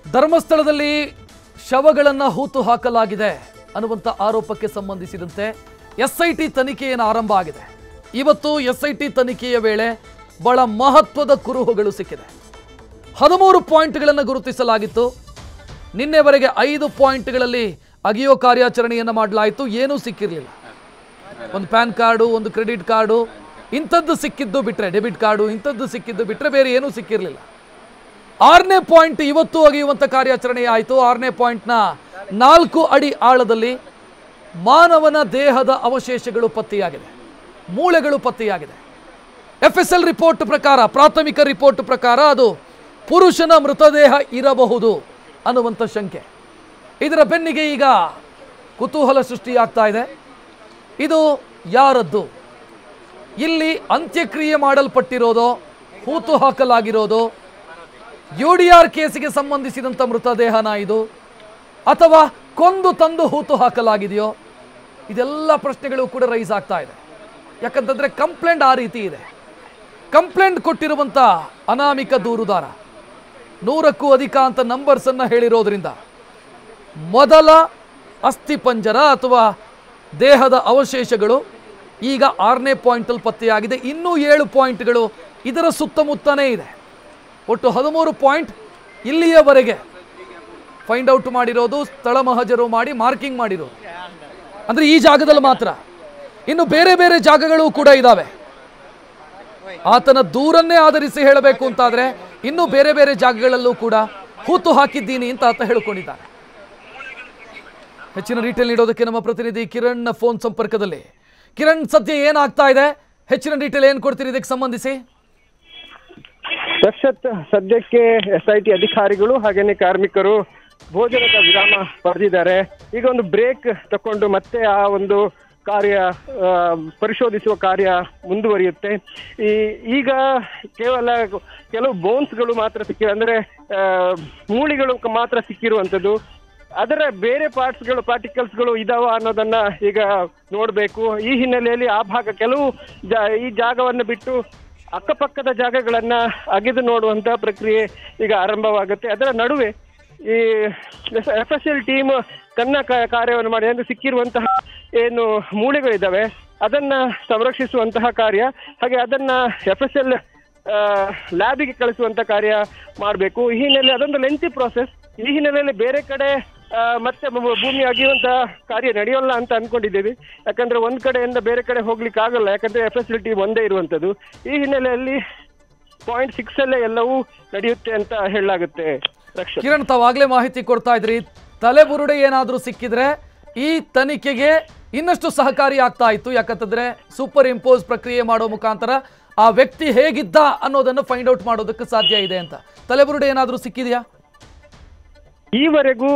ಧರ್ಮಸ್ಥಳದಲ್ಲಿ ಶವಗಳನ್ನು ಹೂತು ಹಾಕಲಾಗಿದೆ ಅನ್ನುವಂಥ ಆರೋಪಕ್ಕೆ ಸಂಬಂಧಿಸಿದಂತೆ ಎಸ್ಐಟಿ ತನಿಖೆಯನ್ನು ಆರಂಭ ಆಗಿದೆ. ಇವತ್ತು ಎಸ್ಐಟಿ ತನಿಖೆಯ ವೇಳೆ ಬಹಳ ಮಹತ್ವದ ಕುರುಹುಗಳು ಸಿಕ್ಕಿದೆ. 13 ಪಾಯಿಂಟ್ಗಳನ್ನು ಗುರುತಿಸಲಾಗಿತ್ತು. ನಿನ್ನೆವರೆಗೆ 5 ಪಾಯಿಂಟ್ಗಳಲ್ಲಿ ಅಗಿಯೋ ಕಾರ್ಯಾಚರಣೆಯನ್ನು ಮಾಡಲಾಯಿತು. ಏನೂ ಸಿಕ್ಕಿರಲಿಲ್ಲ. ಒಂದು ಪ್ಯಾನ್ ಕಾರ್ಡು, ಒಂದು ಕ್ರೆಡಿಟ್ ಕಾರ್ಡು, ಇಂಥದ್ದು ಸಿಕ್ಕಿದ್ದು ಬಿಟ್ಟರೆ, ಡೆಬಿಟ್ ಕಾರ್ಡು ಇಂಥದ್ದು ಸಿಕ್ಕಿದ್ದು ಬಿಟ್ಟರೆ ಬೇರೆ ಏನೂ ಸಿಕ್ಕಿರಲಿಲ್ಲ. 6ನೇ ಪಾಯಿಂಟ್ ಇವತ್ತು ಅಗಿಯುವಂಥ ಕಾರ್ಯಾಚರಣೆ ಆಯಿತು. 6ನೇ ಪಾಯಿಂಟ್ನ 4 ಅಡಿ ಆಳದಲ್ಲಿ ಮಾನವನ ದೇಹದ ಅವಶೇಷಗಳು ಪತ್ತೆಯಾಗಿದೆ, ಮೂಳೆಗಳು ಪತ್ತೆಯಾಗಿದೆ. FSL ರಿಪೋರ್ಟ್ ಪ್ರಕಾರ, ಪ್ರಾಥಮಿಕ ರಿಪೋರ್ಟ್ ಪ್ರಕಾರ ಅದು ಪುರುಷನ ಮೃತದೇಹ ಇರಬಹುದು ಅನ್ನುವಂಥ ಶಂಕೆ. ಇದರ ಬೆನ್ನಿಗೆ ಈಗ ಕುತೂಹಲ ಸೃಷ್ಟಿಯಾಗ್ತಾ ಇದೆ. ಇದು ಯಾರದ್ದು? ಇಲ್ಲಿ ಅಂತ್ಯಕ್ರಿಯೆ ಮಾಡಲ್ಪಟ್ಟಿರೋದೋ, ಹೂತು ಹಾಕಲಾಗಿರೋದೋ, UDR ಕೇಸಿಗೆ ಸಂಬಂಧಿಸಿದಂಥ ಮೃತದೇಹನ ಇದು, ಅಥವಾ ಕೊಂದು ತಂದು ಹೂತು ಹಾಕಲಾಗಿದೆಯೋ? ಇದೆಲ್ಲ ಪ್ರಶ್ನೆಗಳು ಕೂಡ ರೈಸ್ ಆಗ್ತಾ ಇದೆ. ಯಾಕಂತಂದರೆ ಕಂಪ್ಲೇಂಟ್ ಆ ರೀತಿ ಇದೆ. ಕಂಪ್ಲೇಂಟ್ ಕೊಟ್ಟಿರುವಂಥ ಅನಾಮಿಕ ದೂರುದಾರ 100ಕ್ಕೂ ಅಧಿಕ ಅಂತ ನಂಬರ್ಸನ್ನು ಹೇಳಿರೋದ್ರಿಂದ ಮೊದಲ ಅಸ್ಥಿಪಂಜರ ಅಥವಾ ದೇಹದ ಅವಶೇಷಗಳು ಈಗ 6ನೇ ಪಾಯಿಂಟಲ್ಲಿ ಪತ್ತೆಯಾಗಿದೆ. ಇನ್ನೂ 7 ಪಾಯಿಂಟ್ಗಳು ಇದರ ಸುತ್ತಮುತ್ತನೇ ಇದೆ. ಒಟ್ಟು 13 ಪಾಯಿಂಟ್ ಇಲ್ಲಿಯವರೆಗೆ ಫೈಂಡ್ ಔಟ್ ಮಾಡಿರೋದು, ಸ್ಥಳ ಮಹಜರು ಮಾಡಿ ಮಾರ್ಕಿಂಗ್ ಮಾಡಿರೋದು. ಅಂದರೆ ಈ ಜಾಗದಲ್ಲಿ ಮಾತ್ರ. ಇನ್ನು ಬೇರೆ ಬೇರೆ ಜಾಗಗಳು ಕೂಡ ಇದ್ದಾವೆ. ಆತನ ದೂರನ್ನೇ ಆಧರಿಸಿ ಹೇಳಬೇಕು ಅಂತಾದರೆ ಇನ್ನೂ ಬೇರೆ ಬೇರೆ ಜಾಗಗಳಲ್ಲೂ ಕೂಡ ಹೂತು ಹಾಕಿದ್ದೀನಿ ಅಂತ ಆತ ಹೇಳಿಕೊಂಡಿದ್ದಾನೆ. ಹೆಚ್ಚಿನ ಡೀಟೇಲ್ ನೀಡೋದಕ್ಕೆ ನಮ್ಮ ಪ್ರತಿನಿಧಿ ಕಿರಣ್ ಫೋನ್ ಸಂಪರ್ಕದಲ್ಲಿ. ಕಿರಣ್, ಸದ್ಯ ಏನಾಗ್ತಾ ಇದೆ? ಹೆಚ್ಚಿನ ಡೀಟೇಲ್ ಏನು ಕೊಡ್ತೀರಿ ಇದಕ್ಕೆ ಸಂಬಂಧಿಸಿ? ಸದ್ಯಕ್ಕೆ SIT ಅಧಿಕಾರಿಗಳು ಹಾಗೇನೆ ಕಾರ್ಮಿಕರು ಭೋಜನದ ವಿರಾಮ ಪಡೆದಿದ್ದಾರೆ. ಈಗ ಒಂದು ಬ್ರೇಕ್ ತಕೊಂಡು ಮತ್ತೆ ಆ ಒಂದು ಕಾರ್ಯ ಪರಿಶೋಧಿಸುವ ಕಾರ್ಯ ಮುಂದುವರಿಯುತ್ತೆ. ಈಗ ಕೇವಲ ಕೆಲವು ಬೋನ್ಸ್ಗಳು ಮಾತ್ರ ಸಿಕ್ಕಿವೆ, ಅಂದರೆ ಮೂಳೆಗಳು ಮಾತ್ರ ಸಿಕ್ಕಿರುವಂಥದ್ದು. ಅದರ ಬೇರೆ ಪಾರ್ಟಿಕಲ್ಸ್ಗಳು ಇದಾವ ಅನ್ನೋದನ್ನ ಈಗ ನೋಡಬೇಕು. ಈ ಹಿನ್ನೆಲೆಯಲ್ಲಿ ಆ ಭಾಗ ಕೆಲವು ಈ ಜಾಗವನ್ನು ಬಿಟ್ಟು ಅಕ್ಕಪಕ್ಕದ ಜಾಗಗಳನ್ನ ಅಗೆದು ನೋಡುವಂತ ಪ್ರಕ್ರಿಯೆ ಈಗ ಆರಂಭವಾಗುತ್ತೆ. ಅದರ ನಡುವೆ ಈ FSL ಟೀಮ್ ತನ್ನ ಕಾರ್ಯವನ್ನು ಮಾಡಿ, ಅಂದ್ರೆ ಸಿಕ್ಕಿರುವಂತಹ ಏನು ಮೂಳೆಗಳಿದ್ದಾವೆ ಅದನ್ನ ಸಂರಕ್ಷಿಸುವಂತಹ ಕಾರ್ಯ, ಹಾಗೆ ಅದನ್ನ FSL ಲ್ಯಾಬಿಗೆ ಕಳಿಸುವಂತ ಕಾರ್ಯ ಮಾಡಬೇಕು. ಈ ಹಿನ್ನೆಲೆ ಅದೊಂದು ಲೆಂತಿ ಪ್ರೋಸೆಸ್. ಈ ಹಿನ್ನೆಲೆಯಲ್ಲಿ ಬೇರೆ ಕಡೆ ಮತ್ತೆ ಭೂಮಿ ಅಗಿಯುವಂತ ಕಾರ್ಯ ನಡೆಯೋಲ್ಲ ಅಂತ ಅನ್ಕೊಂಡಿದ್ದೀವಿ. ಯಾಕಂದ್ರೆ ಒಂದ್ ಕಡೆಯಿಂದ ಬೇರೆ ಕಡೆ ಹೋಗ್ಲಿಕ್ಕೆ ಆಗಲ್ಲ, ಯಾಕಂದ್ರೆ FSL ಟೀಮ್ ಒಂದೇ ಇರುವಂತದ್ದು. ಈ ಹಿನ್ನೆಲೆಯಲ್ಲಿ ಪಾಯಿಂಟ್ 6 ಅಲ್ಲೇ ಎಲ್ಲವೂ ನಡೆಯುತ್ತೆ ಅಂತ ಹೇಳಲಾಗುತ್ತೆ. ಕಿರಣ್, ತಾವಾಗಲೇ ಮಾಹಿತಿ ಕೊಡ್ತಾ ಇದ್ರಿ, ತಲೆಬುರುಡೆ ಏನಾದರೂ ಸಿಕ್ಕಿದ್ರೆ ಈ ತನಿಖೆಗೆ ಇನ್ನಷ್ಟು ಸಹಕಾರಿ ಆಗ್ತಾ ಇತ್ತು. ಯಾಕಂತಂದ್ರೆ ಸೂಪರ್ ಇಂಪೋಸ್ ಪ್ರಕ್ರಿಯೆ ಮಾಡೋ ಮುಖಾಂತರ ಆ ವ್ಯಕ್ತಿ ಹೇಗಿದ್ದ ಅನ್ನೋದನ್ನು ಫೈಂಡ್ ಔಟ್ ಮಾಡೋದಕ್ಕೆ ಸಾಧ್ಯ ಇದೆ ಅಂತ. ತಲೆಬುರುಡೆ ಏನಾದರೂ ಸಿಕ್ಕಿದೆಯಾ? ಈವರೆಗೂ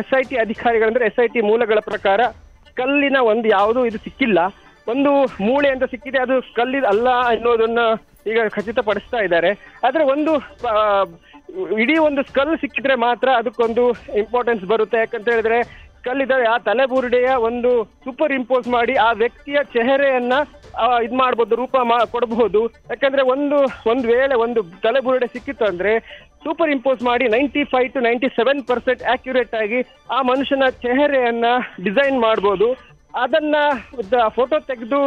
SIT ಅಧಿಕಾರಿಗಳಂದ್ರೆ SIT ಮೂಲಗಳ ಪ್ರಕಾರ ಕಲ್ಲಿನ ಒಂದು ಯಾವುದೂ ಇದು ಸಿಕ್ಕಿಲ್ಲ. ಒಂದು ಮೂಳೆ ಅಂತ ಸಿಕ್ಕಿದೆ, ಅದು ಕಲ್ಲಿದ ಅಲ್ಲ ಅನ್ನೋದನ್ನ ಈಗ ಖಚಿತಪಡಿಸ್ತಾ ಇದ್ದಾರೆ. ಆದ್ರೆ ಒಂದು ಇಡೀ ಒಂದು ಸ್ಕಲ್ ಸಿಕ್ಕಿದ್ರೆ ಮಾತ್ರ ಅದಕ್ಕೊಂದು ಇಂಪಾರ್ಟೆನ್ಸ್ ಬರುತ್ತೆ. ಯಾಕಂತ ಹೇಳಿದ್ರೆ ಕಲ್ಲಿದ್ದಾರೆ, ಆ ತಲೆಬುರುಡೆಯ ಒಂದು ಸೂಪರ್ ಇಂಪೋಸ್ ಮಾಡಿ ಆ ವ್ಯಕ್ತಿಯ ಚೆಹರೆಯನ್ನ ಇದು ಮಾಡ್ಬೋದು, ರೂಪ ಕೊಡಬಹುದು. ಯಾಕಂದ್ರೆ ಒಂದು ವೇಳೆ ಒಂದು ತಲೆಬುರುಡೆ ಸಿಕ್ಕಿತ್ತು ಅಂದ್ರೆ ಸೂಪರ್ ಇಂಪೋಸ್ ಮಾಡಿ 95 to 97% ಆಕ್ಯುರೇಟ್ ಆಗಿ ಆ ಮನುಷ್ಯನ ಚೆಹರೆಯನ್ನ ಡಿಸೈನ್ ಮಾಡ್ಬೋದು. ಅದನ್ನ ಫೋಟೋ ತೆಗೆದು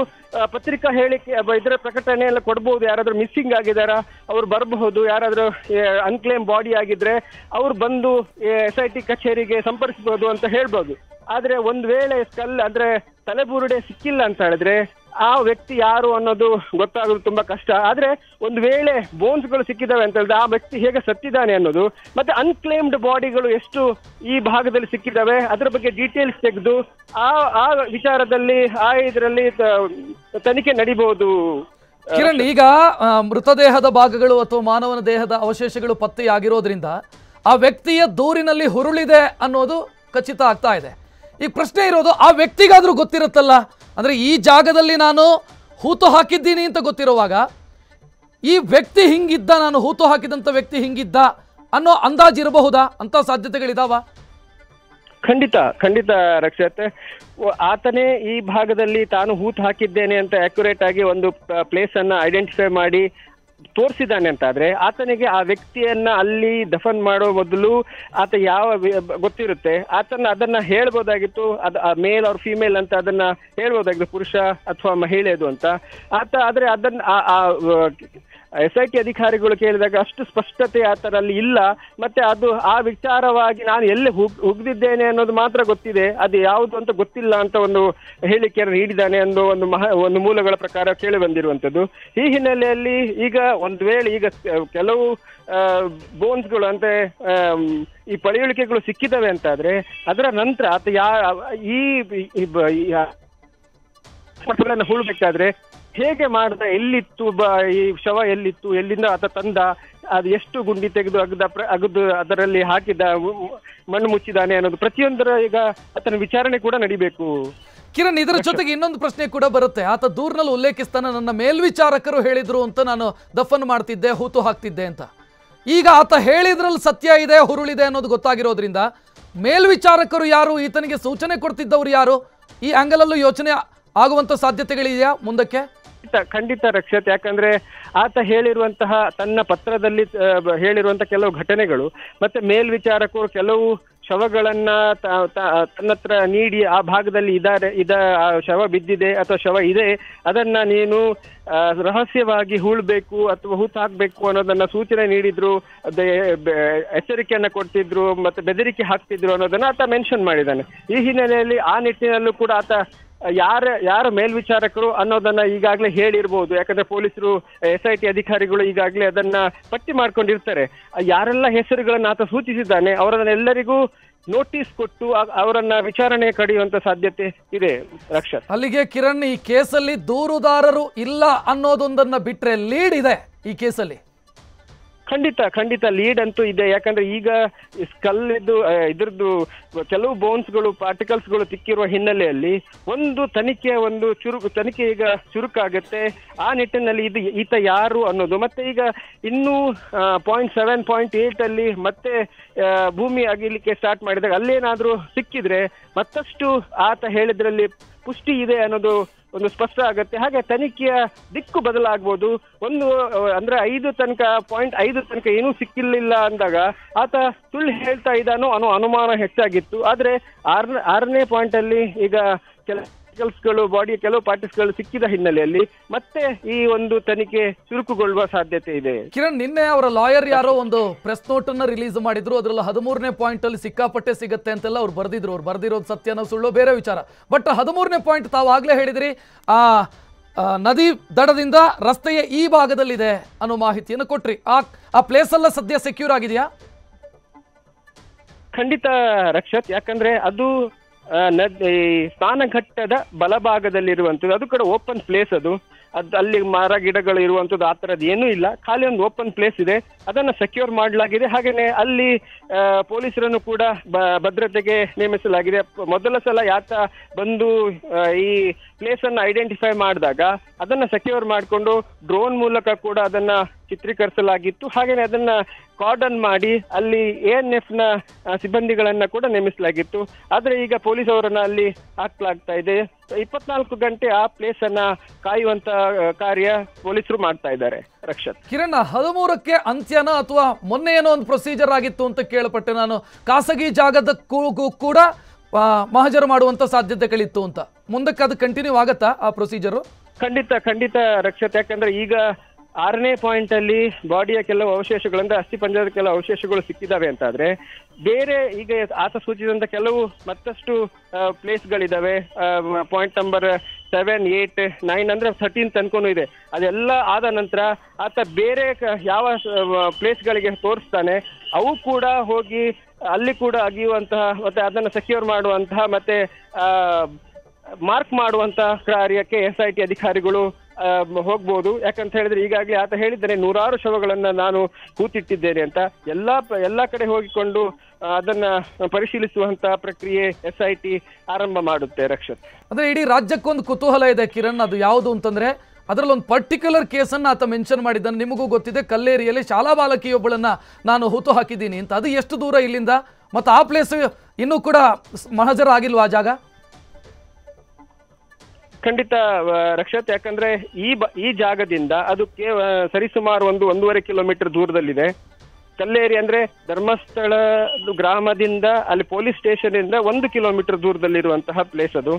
ಪತ್ರಿಕಾ ಹೇಳಿಕೆ ಇದರ ಪ್ರಕಟಣೆ ಎಲ್ಲ ಕೊಡ್ಬೋದು. ಯಾರಾದ್ರೂ ಮಿಸ್ಸಿಂಗ್ ಆಗಿದಾರ ಅವ್ರು ಬರಬಹುದು, ಯಾರಾದ್ರೂ ಅನ್ಕ್ಲೇಮ್ ಬಾಡಿ ಆಗಿದ್ರೆ ಅವ್ರು ಬಂದು SIT ಕಚೇರಿಗೆ ಸಂಪರ್ಕಿಸಬಹುದು ಅಂತ ಹೇಳ್ಬೋದು. ಆದ್ರೆ ಒಂದ್ ವೇಳೆ ಸ್ಕಲ್ ಅಂದ್ರೆ ತಲೆಬುರುಡೆ ಸಿಕ್ಕಿಲ್ಲ ಅಂತ ಹೇಳಿದ್ರೆ ಆ ವ್ಯಕ್ತಿ ಯಾರು ಅನ್ನೋದು ಗೊತ್ತಾಗೋದು ತುಂಬಾ ಕಷ್ಟ. ಆದ್ರೆ ಒಂದು ವೇಳೆ ಬೋನ್ಸ್ಗಳು ಸಿಕ್ಕಿದಾವೆ ಅಂತ ಹೇಳಿದ್ರೆ ಆ ವ್ಯಕ್ತಿ ಹೇಗೆ ಸತ್ತಿದ್ದಾನೆ ಅನ್ನೋದು, ಮತ್ತೆ ಅನ್ಕ್ಲೇಮ್ಡ್ ಬಾಡಿಗಳು ಎಷ್ಟು ಈ ಭಾಗದಲ್ಲಿ ಸಿಕ್ಕಿದಾವೆ ಅದರ ಬಗ್ಗೆ ಡೀಟೇಲ್ಸ್ ತೆಗೆದು ಆ ವಿಚಾರದಲ್ಲಿ ಇದರಲ್ಲಿ ತನಿಖೆ ನಡೀಬಹುದು. ಕಿರಣ್, ಈಗ ಮೃತದೇಹದ ಭಾಗಗಳು ಅಥವಾ ಮಾನವನ ದೇಹದ ಅವಶೇಷಗಳು ಪತ್ತೆಯಾಗಿರೋದ್ರಿಂದ ಆ ವ್ಯಕ್ತಿಯ ದೂರಿನಲ್ಲಿ ಹುರುಳಿದೆ ಅನ್ನೋದು ಖಚಿತ ಆಗ್ತಾ ಇದೆ. ಈಗ ಪ್ರಶ್ನೆ ಇರೋದು, ಆ ವ್ಯಕ್ತಿಗಾದ್ರೂ ಗೊತ್ತಿರುತ್ತಲ್ಲ, ಅಂದ್ರೆ ಈ ಜಾಗದಲ್ಲಿ ನಾನು ಹೂತು ಹಾಕಿದ್ದೀನಿ ಅಂತ ಗೊತ್ತಿರುವಾಗ ಈ ವ್ಯಕ್ತಿ ಹಿಂಗಿದ್ದ, ನಾನು ಹೂತು ಹಾಕಿದಂಥ ವ್ಯಕ್ತಿ ಹಿಂಗಿದ್ದ ಅನ್ನೋ ಅಂದಾಜು ಇರಬಹುದಾ? ಅಂತ ಸಾಧ್ಯತೆಗಳಿದಾವ? ಖಂಡಿತ ರಕ್ಷತೆ. ಆತನೇ ಈ ಭಾಗದಲ್ಲಿ ತಾನು ಹೂತು ಹಾಕಿದ್ದೇನೆ ಅಂತ ಅಕ್ಯುರೇಟ್ ಆಗಿ ಒಂದು ಪ್ಲೇಸ್ ಅನ್ನ ಐಡೆಂಟಿಫೈ ಮಾಡಿ ತೋರಿಸಿದ್ದಾನೆ ಅಂತಾದ್ರೆ ಆತನಿಗೆ ಆ ವ್ಯಕ್ತಿಯನ್ನ ಅಲ್ಲಿ ದಫನ್ ಮಾಡೋ ಮೊದಲು ಆತ ಯಾವ ಗೊತ್ತಿರುತ್ತೆ, ಅದನ್ನ ಹೇಳ್ಬೋದಾಗಿತ್ತು. ಮೇಲ್ ಅವ್ರ ಫಿಮೇಲ್ ಅಂತ ಅದನ್ನ ಹೇಳ್ಬೋದಾಗಿತ್ತು, ಪುರುಷ ಅಥವಾ ಮಹಿಳೆದು ಅಂತ ಆದ್ರೆ ಅದನ್ನ SIT ಅಧಿಕಾರಿಗಳು ಕೇಳಿದಾಗ ಅಷ್ಟು ಸ್ಪಷ್ಟತೆ ಆತರಲ್ಲಿ ಇಲ್ಲ. ಮತ್ತೆ ಅದು ಆ ವಿಚಾರವಾಗಿ ನಾನು ಎಲ್ಲಿ ಹುಗ್ದಿದ್ದೇನೆ ಅನ್ನೋದು ಮಾತ್ರ ಗೊತ್ತಿದೆ, ಅದು ಯಾವುದು ಅಂತ ಗೊತ್ತಿಲ್ಲ ಅಂತ ಒಂದು ಹೇಳಿಕೆಯನ್ನು ನೀಡಿದ್ದಾನೆ ಅನ್ನೋ ಒಂದು ಮೂಲಗಳ ಪ್ರಕಾರ ಕೇಳಿ ಬಂದಿರುವಂತದ್ದು. ಈ ಹಿನ್ನೆಲೆಯಲ್ಲಿ ಈಗ ಒಂದು ವೇಳೆ ಈಗ ಕೆಲವು ಬೋನ್ಸ್ಗಳು ಅಂದ್ರೆ ಈ ಪಳೆಯುಳಿಕೆಗಳು ಸಿಕ್ಕಿದವೆ ಅಂತಾದ್ರೆ ಅದರ ನಂತರ ಆತ ಹೂಳ್ಬೇಕಾದ್ರೆ ಹೇಗೆ ಮಾಡ್ದ, ಎಲ್ಲಿತ್ತು ಈ ಶವ, ಎಲ್ಲಿತ್ತು, ಎಲ್ಲಿಂದ ಆತ ತಂದ, ಅದು ಎಷ್ಟು ಗುಂಡಿ ತೆಗೆದು ಅಗದು ಅದರಲ್ಲಿ ಹಾಕಿದ, ಮಣ್ಣು ಮುಚ್ಚಿದಾನೆ ಅನ್ನೋದು ಪ್ರತಿಯೊಂದರ ಈಗ ಆತನ ವಿಚಾರಣೆ ಕೂಡ ನಡಿಬೇಕು. ಕಿರಣ್, ಇದರ ಜೊತೆಗೆ ಇನ್ನೊಂದು ಪ್ರಶ್ನೆ ಕೂಡ ಬರುತ್ತೆ. ಆತ ದೂರಿನಲ್ಲಿ ಉಲ್ಲೇಖಿಸ್ತಾನೆ, ನನ್ನ ಮೇಲ್ವಿಚಾರಕರು ಹೇಳಿದ್ರು ಅಂತ ನಾನು ದಫನ್ ಮಾಡ್ತಿದ್ದೆ, ಹೂತು ಹಾಕ್ತಿದ್ದೆ ಅಂತ. ಈಗ ಆತ ಹೇಳಿದ್ರಲ್ಲಿ ಸತ್ಯ ಇದೆ, ಹುರುಳಿದೆ ಅನ್ನೋದು ಗೊತ್ತಾಗಿರೋದ್ರಿಂದ ಮೇಲ್ವಿಚಾರಕರು ಯಾರು, ಈತನಿಗೆ ಸೂಚನೆ ಕೊಡ್ತಿದ್ದವ್ರು ಯಾರು, ಈ ಆಂಗಲಲ್ಲೂ ಯೋಚನೆ ಆಗುವಂತ ಸಾಧ್ಯತೆಗಳಿದೆಯಾ ಮುಂದಕ್ಕೆ? ಖಂಡಿತ ರಕ್ಷತ್. ಯಾಕಂದ್ರೆ ಆತ ಹೇಳಿರುವಂತಹ ತನ್ನ ಪತ್ರದಲ್ಲಿ ಹೇಳಿರುವಂತಹ ಕೆಲವು ಘಟನೆಗಳು ಮತ್ತೆ ಮೇಲ್ವಿಚಾರಕರು ಕೆಲವು ಶವಗಳನ್ನ ತನ್ನತ್ರ ನೀಡಿ ಆ ಭಾಗದಲ್ಲಿ ಶವ ಬಿದ್ದಿದೆ ಅಥವಾ ಶವ ಇದೆ, ಅದನ್ನ ನೀನು ರಹಸ್ಯವಾಗಿ ಹೂಳ್ಬೇಕು ಅಥವಾ ಹೂತು ಹಾಕ್ಬೇಕು ಅನ್ನೋದನ್ನ ಸೂಚನೆ ನೀಡಿದ್ರು, ಎಚ್ಚರಿಕೆಯನ್ನ ಕೊಡ್ತಿದ್ರು, ಮತ್ತೆ ಬೆದರಿಕೆ ಹಾಕ್ತಿದ್ರು ಅನ್ನೋದನ್ನ ಆತ ಮೆನ್ಷನ್ ಮಾಡಿದ್ದಾನೆ. ಈ ಹಿನ್ನೆಲೆಯಲ್ಲಿ ಆ ನಿಟ್ಟಿನಲ್ಲೂ ಕೂಡ ಆತ ಯಾರ ಮೇಲ್ವಿಚಾರಕರು ಅನ್ನೋದನ್ನ ಈಗಾಗಲೇ ಹೇಳಿರ್ಬೋದು. ಯಾಕಂದ್ರೆ ಪೊಲೀಸರು SIT ಅಧಿಕಾರಿಗಳು ಈಗಾಗಲೇ ಅದನ್ನ ಪಟ್ಟಿ ಮಾಡ್ಕೊಂಡಿರ್ತಾರೆ. ಯಾರೆಲ್ಲ ಹೆಸರುಗಳನ್ನ ಆತ ಸೂಚಿಸಿದ್ದಾನೆ ಅವರನ್ನೆಲ್ಲರಿಗೂ ನೋಟಿಸ್ ಕೊಟ್ಟು ಅವರನ್ನ ವಿಚಾರಣೆ ಕಡಿಯುವಂತ ಸಾಧ್ಯತೆ ಇದೆ ರಕ್ಷತ್. ಅಲ್ಲಿಗೆ ಕಿರಣ್, ಈ ಕೇಸಲ್ಲಿ ದೂರುದಾರರು ಇಲ್ಲ ಅನ್ನೋದೊಂದನ್ನ ಬಿಟ್ರೆ ಲೀಡ್ ಇದೆ ಈ ಕೇಸಲ್ಲಿ? ಖಂಡಿತ ಲೀಡ್ ಅಂತೂ ಇದೆ. ಯಾಕಂದ್ರೆ ಈಗ ಸ್ಕಲ್ ಇದ್ರದ್ದು ಕೆಲವು ಬೋನ್ಸ್ಗಳು, ಪಾರ್ಟಿಕಲ್ಸ್ಗಳು ತಿಕ್ಕಿರುವ ಹಿನ್ನೆಲೆಯಲ್ಲಿ ತನಿಖೆ ಈಗ ಚುರುಕಾಗುತ್ತೆ. ಆ ನಿಟ್ಟಿನಲ್ಲಿ ಈತ ಯಾರು ಅನ್ನೋದು, ಮತ್ತೆ ಈಗ ಇನ್ನೂ 0.7, 0.8 ಅಲ್ಲಿ ಮತ್ತೆ ಭೂಮಿ ಅಗಿಲಿಕ್ಕೆ ಸ್ಟಾರ್ಟ್ ಮಾಡಿದಾಗ ಅಲ್ಲೇನಾದ್ರೂ ಸಿಕ್ಕಿದ್ರೆ ಮತ್ತಷ್ಟು ಆತ ಹೇಳಿದ್ರಲ್ಲಿ ಪುಷ್ಟಿ ಇದೆ ಅನ್ನೋದು ಒಂದು ಸ್ಪಷ್ಟ ಆಗುತ್ತೆ. ಹಾಗೆ ತನಿಖೆಯ ದಿಕ್ಕು ಬದಲಾಗಬಹುದು. ಅಂದ್ರೆ 5 ತನಕ ಏನೂ ಸಿಕ್ಕಿರ್ಲಿಲ್ಲ ಅಂದಾಗ ಆತ ಸುಳ್ಳು ಹೇಳ್ತಾ ಇದ್ದಾನೋ ಅನ್ನೋ ಅನುಮಾನ ಹೆಚ್ಚಾಗಿತ್ತು. ಆದ್ರೆ 6ನೇ ಪಾಯಿಂಟ್ ಅಲ್ಲಿ ಈಗ ಬಾಡಿಯ ಕೆಲವು ಪಾರ್ಟಿಸ್ಗಳು ಸಿಕ್ಕಿದ ಹಿನ್ನೆಲೆಯಲ್ಲಿ ಮತ್ತೆ ಈ ಒಂದು ತನಿಖೆ ಚುರುಕುಗೊಳ್ಳುವ ಸಾಧ್ಯತೆ ಇದೆ. ಕಿರಣ್, ನಿನ್ನೆ ಅವರ ಲಾಯರ್ ಯಾರೋ ಒಂದು ಪ್ರೆಸ್ ನೋಟ್ ಅನ್ನ ರಿಲೀಸ್ ಮಾಡಿದ್ರು. ಅದರಲ್ಲಿ 13ನೇ ಪಾಯಿಂಟ್ ಅಲ್ಲಿ ಸಿಕ್ಕಾಪಟ್ಟೆ ಸಿಗುತ್ತೆ ಅಂತೆಲ್ಲ ಅವ್ರು ಬರ್ದಿದ್ರು. ಅವ್ರು ಬರ್ದಿರೋದು ಸತ್ಯನೋ ಸುಳ್ಳು ಬೇರೆ ವಿಚಾರ. ಬಟ್ 13ನೇ ಪಾಯಿಂಟ್ ತಾವು ಆಗ್ಲೇ ಹೇಳಿದ್ರಿ, ನದಿ ದಡದಿಂದ ರಸ್ತೆಯ ಈ ಭಾಗದಲ್ಲಿದೆ ಅನ್ನೋ ಮಾಹಿತಿಯನ್ನು ಕೊಟ್ರಿ. ಆ ಪ್ಲೇಸ್ ಎಲ್ಲ ಸದ್ಯ ಸೆಕ್ಯೂರ್ ಆಗಿದೆಯಾ? ಖಂಡಿತ ರಕ್ಷತ್. ಯಾಕಂದ್ರೆ ಅದು ಸ್ನಾನಘಟ್ಟದ ಬಲಭಾಗದಲ್ಲಿರುವಂಥದ್ದು, ಅದು ಕೂಡ ಓಪನ್ ಪ್ಲೇಸ್. ಅಲ್ಲಿ ಮರ ಗಿಡಗಳು ಇರುವಂಥದ್ದು ಆ ಥರದ್ದು ಏನೂ ಇಲ್ಲ, ಖಾಲಿ ಒಂದು ಓಪನ್ ಪ್ಲೇಸ್ ಇದೆ. ಅದನ್ನು ಸೆಕ್ಯೂರ್ ಮಾಡಲಾಗಿದೆ. ಹಾಗೇನೆ ಅಲ್ಲಿ ಪೊಲೀಸರನ್ನು ಕೂಡ ಭದ್ರತೆಗೆ ನೇಮಿಸಲಾಗಿದೆ. ಮೊದಲ ಸಲ ಯಾತ ಬಂದು ಈ ಪ್ಲೇಸ್ ಅನ್ನು ಐಡೆಂಟಿಫೈ ಮಾಡಿದಾಗ ಅದನ್ನ ಸೆಕ್ಯೂರ್ ಮಾಡಿಕೊಂಡು ಡ್ರೋನ್ ಮೂಲಕ ಕೂಡ ಅದನ್ನ ಚಿತ್ರೀಕರಿಸಲಾಗಿತ್ತು. ಹಾಗೇನೆ ಅದನ್ನ ಕಾರ್ಡನ್ ಮಾಡಿ ಅಲ್ಲಿ ANF ನ ಸಿಬ್ಬಂದಿಗಳನ್ನ ಕೂಡ ನೇಮಿಸಲಾಗಿತ್ತು. ಆದ್ರೆ ಈಗ ಪೊಲೀಸ್ ಅವರನ್ನ ಅಲ್ಲಿ ಹಾಕಲಾಗ್ತಾ ಇದೆ. 24 ಗಂಟೆ ಆ ಪ್ಲೇಸ್ ಅನ್ನ ಕಾಯುವಂತ ಕಾರ್ಯ ಪೊಲೀಸರು ಮಾಡ್ತಾ ಇದ್ದಾರೆ ರಕ್ಷತ್. ಕಿರಣ್, 13ಕ್ಕೆ ಅಂತ್ಯನ ಅಥವಾ ಮೊನ್ನೆ ಏನೋ ಒಂದು ಪ್ರೊಸೀಜರ್ ಆಗಿತ್ತು ಅಂತ ಕೇಳಪಟ್ಟೆ ನಾನು, ಖಾಸಗಿ ಜಾಗದ ಕೂಡ ಮಹಜರು ಮಾಡುವಂತ ಸಾಧ್ಯತೆಗಳಿತ್ತು ಅಂತ. ಮುಂದಕ್ಕೆ ಅದು ಕಂಟಿನ್ಯೂ ಆಗತ್ತಾ ಆ ಪ್ರೊಸೀಜರು? ಖಂಡಿತ ರಕ್ಷತ್. ಯಾಕಂದ್ರೆ ಈಗ 6ನೇ ಪಾಯಿಂಟ್ ಅಲ್ಲಿ ಬಾಡಿಯ ಕೆಲವು ಅವಶೇಷಗಳಂದ್ರೆ ಅಸ್ಥಿಪಂಜರದ ಕೆಲವು ಅವಶೇಷಗಳು ಸಿಕ್ಕಿದಾವೆ ಅಂತಾದ್ರೆ ಬೇರೆ ಈಗ ಆತ ಸೂಚಿಸಿದಂತ ಕೆಲವು ಮತ್ತಷ್ಟು ಪ್ಲೇಸ್ಗಳಿದಾವೆ. ಪಾಯಿಂಟ್ ನಂಬರ್ 7, 8, 9 ಅಂದ್ರೆ 13 ತನಕನೂ ಇದೆ. ಅದೆಲ್ಲ ಆದ ನಂತರ ಆತ ಬೇರೆ ಯಾವ ಪ್ಲೇಸ್ಗಳಿಗೆ ತೋರಿಸ್ತಾನೆ ಅವು ಕೂಡ ಹೋಗಿ ಅಲ್ಲಿ ಕೂಡ ಅಗಿಯುವಂತಹ ಮತ್ತೆ ಅದನ್ನು ಸೆಕ್ಯೂರ್ ಮಾಡುವಂತಹ ಮತ್ತೆ ಮಾರ್ಕ್ ಮಾಡುವಂತಹ ಕಾರ್ಯಕ್ಕೆ SIT ಅಧಿಕಾರಿಗಳು ಹೋಗ್ಬೋದು. ಯಾಕಂತ ಹೇಳಿದ್ರೆ ಈಗಾಗಲೇ ಆತ ಹೇಳಿದ್ದಾನೆ 100 ಶವಗಳನ್ನ ನಾನು ಕೂತಿಟ್ಟಿದ್ದೇನೆ ಅಂತ. ಎಲ್ಲಾ ಕಡೆ ಹೋಗಿಕೊಂಡು ಅದನ್ನ ಪರಿಶೀಲಿಸುವಂತ ಪ್ರಕ್ರಿಯೆ SIT ಆರಂಭ ಮಾಡುತ್ತೆ ರಕ್ಷತ್. ಅಂದ್ರೆ ಇಡೀ ರಾಜ್ಯಕ್ಕೊಂದು ಕುತೂಹಲ ಇದೆ ಕಿರಣ್, ಅದು ಯಾವುದು ಅಂತಂದ್ರೆ ಅದರಲ್ಲಿ ಒಂದು ಪರ್ಟಿಕ್ಯುಲರ್ ಕೇಸನ್ನು ಆತ ಮೆನ್ಷನ್ ಮಾಡಿದ್ದಾನೆ. ನಿಮಗೂ ಗೊತ್ತಿದೆ, ಕಲ್ಲೇರಿಯಲ್ಲಿ ಶಾಲಾ ಬಾಲಕಿಯೊಬ್ಬಳನ್ನ ನಾನು ಹೂತು ಹಾಕಿದ್ದೀನಿ ಅಂತ. ಅದು ಎಷ್ಟು ದೂರ ಇಲ್ಲಿಂದ, ಮತ್ತು ಆ ಪ್ಲೇಸ್ ಇನ್ನೂ ಕೂಡ ಮಹಜರ ಆಗಿಲ್ವಾ ಆ ಜಾಗ? ಖಂಡಿತ ರಕ್ಷತ್, ಯಾಕಂದ್ರೆ ಈ ಜಾಗದಿಂದ ಅದು ಸರಿಸುಮಾರು 1.5 ಕಿಲೋಮೀಟರ್ ದೂರದಲ್ಲಿದೆ. ಕಲ್ಲೇರಿ ಅಂದ್ರೆ ಧರ್ಮಸ್ಥಳ ಗ್ರಾಮದಿಂದ ಅಲ್ಲಿ ಪೊಲೀಸ್ ಸ್ಟೇಷನ್ ಇಂದ 1 ಕಿಲೋಮೀಟರ್ ದೂರದಲ್ಲಿರುವಂತಹ ಪ್ಲೇಸ್ ಅದು.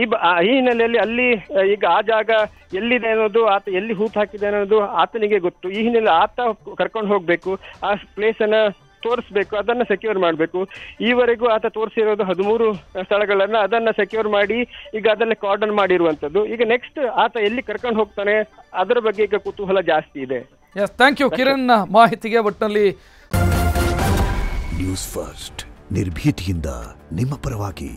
ಈ ಹಿನ್ನೆಲೆಯಲ್ಲಿ ಅಲ್ಲಿ ಈಗ ಆ ಜಾಗ ಎಲ್ಲಿದೆ ಅನ್ನೋದು, ಆತ ಎಲ್ಲಿ ಹೂತು ಹಾಕಿದೆ ಅನ್ನೋದು ಆತನಿಗೆ ಗೊತ್ತು. ಈ ಹಿನ್ನೆಲೆ ಆತ ಕರ್ಕೊಂಡು ಹೋಗ್ಬೇಕು, ಆ ಪ್ಲೇಸ್ ಅನ್ನ ತೋರಿಸ್ಬೇಕು, ಅದನ್ನ ಸೆಕ್ಯೂರ್ ಮಾಡಬೇಕು. ಈವರೆಗೂ ಆತ ತೋರಿಸಿರೋದು 13 ಸ್ಥಳಗಳನ್ನ, ಅದನ್ನ ಸೆಕ್ಯೂರ್ ಮಾಡಿ ಈಗ ಅದನ್ನ ಕಾರ್ಡನ್ ಮಾಡಿರುವಂತದ್ದು. ಈಗ ನೆಕ್ಸ್ಟ್ ಆತ ಎಲ್ಲಿ ಕರ್ಕೊಂಡು ಹೋಗ್ತಾನೆ ಅದರ ಬಗ್ಗೆ ಈಗ ಕುತೂಹಲ ಜಾಸ್ತಿ ಇದೆ. ಎಸ್, ಥ್ಯಾಂಕ್ ಯು ಕಿರಣ್ ಮಾಹಿತಿಗೆ. ಒಟ್ಟಿನಲ್ಲಿ ನ್ಯೂಸ್ ಫಸ್ಟ್ ನಿರ್ಭೀತಿಯಿಂದ ನಿಮ್ಮ ಪರವಾಗಿ.